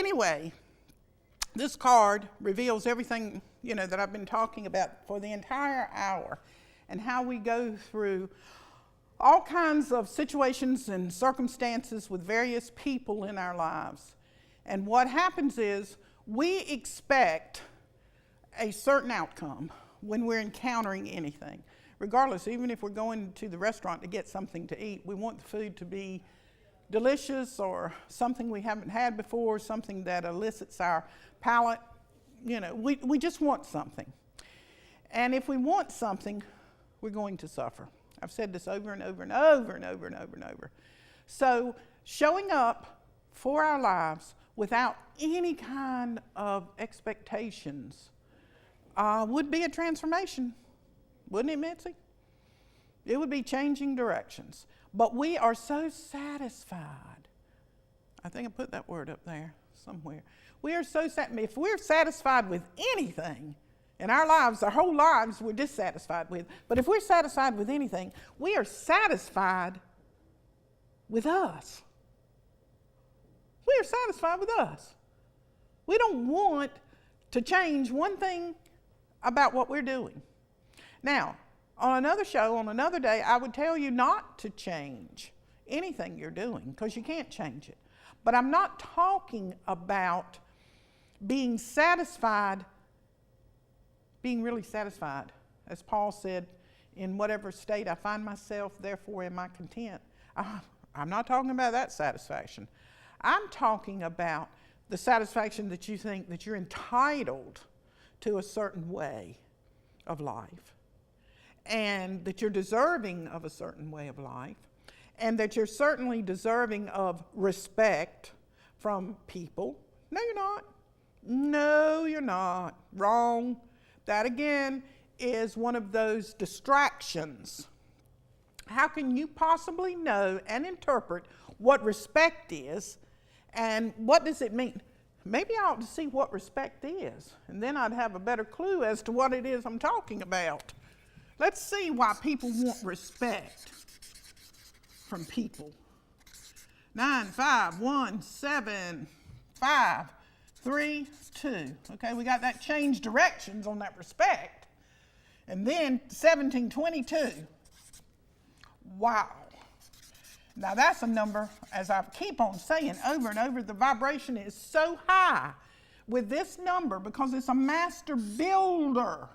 anyway, this card reveals everything, that I've been talking about for the entire hour, and how we go through all kinds of situations and circumstances with various people in our lives. And what happens is we expect a certain outcome when we're encountering anything. Regardless, even if we're going to the restaurant to get something to eat, we want the food to be delicious or something we haven't had before, something that elicits our palate. We just want something. And if we want something, we're going to suffer. I've said this over and over and over and over and over and over. So showing up for our lives without any kind of expectations would be a transformation. Wouldn't it, Mitzi? It would be changing directions. But we are so satisfied. I think I put that word up there somewhere. We are so satisfied. If we're satisfied with anything in our lives, our whole lives we're dissatisfied with. But if we're satisfied with anything, we are satisfied with us. We are satisfied with us. We don't want to change one thing about what we're doing. Now, on another show, on another day, I would tell you not to change anything you're doing because you can't change it. But I'm not talking about being satisfied, being really satisfied. As Paul said, in whatever state I find myself, therefore am I content. I'm not talking about that satisfaction. I'm talking about the satisfaction that you think that you're entitled to a certain way of life, and that you're deserving of a certain way of life, and that you're certainly deserving of respect from people. No, you're not. No, you're not. Wrong. That again is one of those distractions. How can you possibly know and interpret what respect is, and what does it mean? Maybe I ought to see what respect is, and then I'd have a better clue as to what it is I'm talking about. Let's see why people want respect from people. 9, 5, 1, 7, 5, 3, 2. Okay, we got that change directions on that respect. And then 1722. Wow. Now that's a number, as I keep on saying over and over, the vibration is so high with this number because it's a master builder.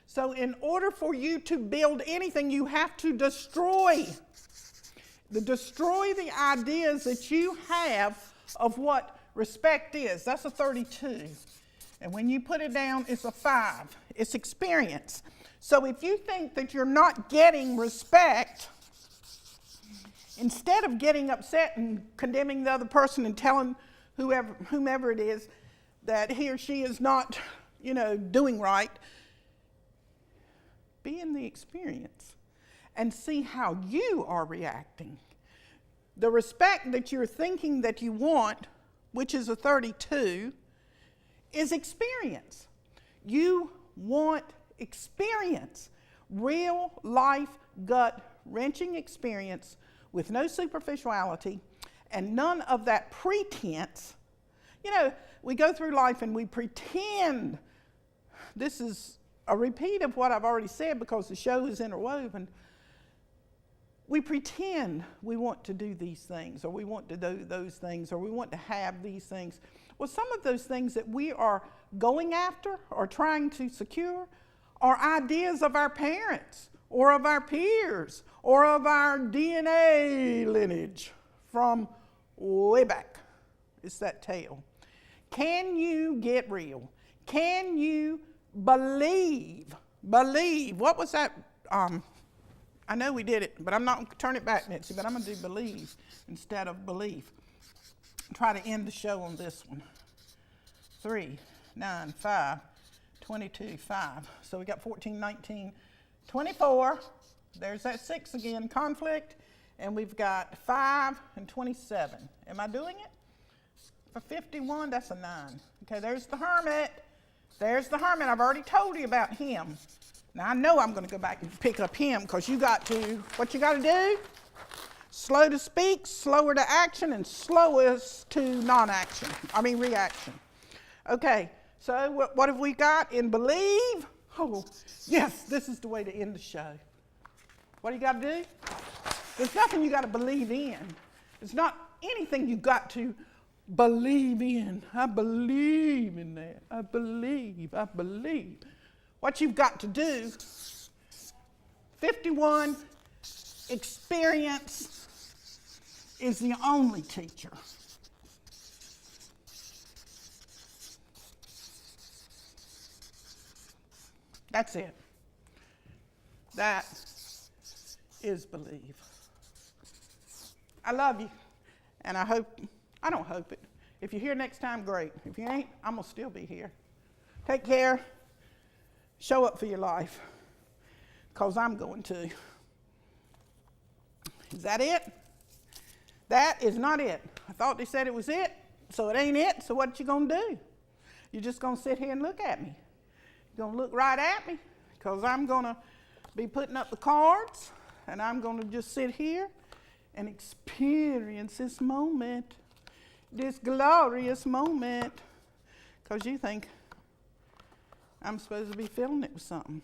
So in order for you to build anything, you have to destroy the ideas that you have of what respect is. That's a 32. And when you put it down, it's a 5. It's experience. So if you think that you're not getting respect, instead of getting upset and condemning the other person and telling whomever it is that he or she is not, doing right, be in the experience and see how you are reacting. The respect that you're thinking that you want, which is a 32, is experience. You want experience, real life, gut-wrenching experience with no superficiality and none of that pretense. We go through life and we pretend. This is a repeat of what I've already said because the show is interwoven. We pretend we want to do these things, or we want to do those things, or we want to have these things. Well, some of those things that we are going after or trying to secure are ideas of our parents or of our peers or of our DNA lineage from way back. It's that tail. Can you get real? Can you believe? What was that? I know we did it, but I'm not going to turn it back, Mitzi, but I'm going to do believe instead of belief. Try to end the show on this one. 3, 9, 5, 22, 5. So we got 14, 19, 24. There's that 6 again, conflict. And we've got 5 and 27. Am I doing it? For 51, that's a 9. Okay, there's the hermit. There's the hermit. I've already told you about him. Now, I know I'm going to go back and pick up him because you got to, what you got to do? Slow to speak, slower to action, and slowest to reaction. Okay, so what have we got in believe? Oh, yes, this is the way to end the show. What do you got to do? There's nothing you got to believe in. There's not anything you got to believe in. I believe in that. I believe. What you've got to do, 51, experience is the only teacher. That's it. That is believe. I love you, and I don't hope it. If you're here next time, great. If you ain't, I'm going to still be here. Take care. Show up for your life, because I'm going to. Is that it? That is not it. I thought they said it was it, so it ain't it, so what you going to do? You're just going to sit here and look at me. You're going to look right at me, because I'm going to be putting up the cards, and I'm going to just sit here and experience this moment, this glorious moment, because you think I'm supposed to be filling it with something.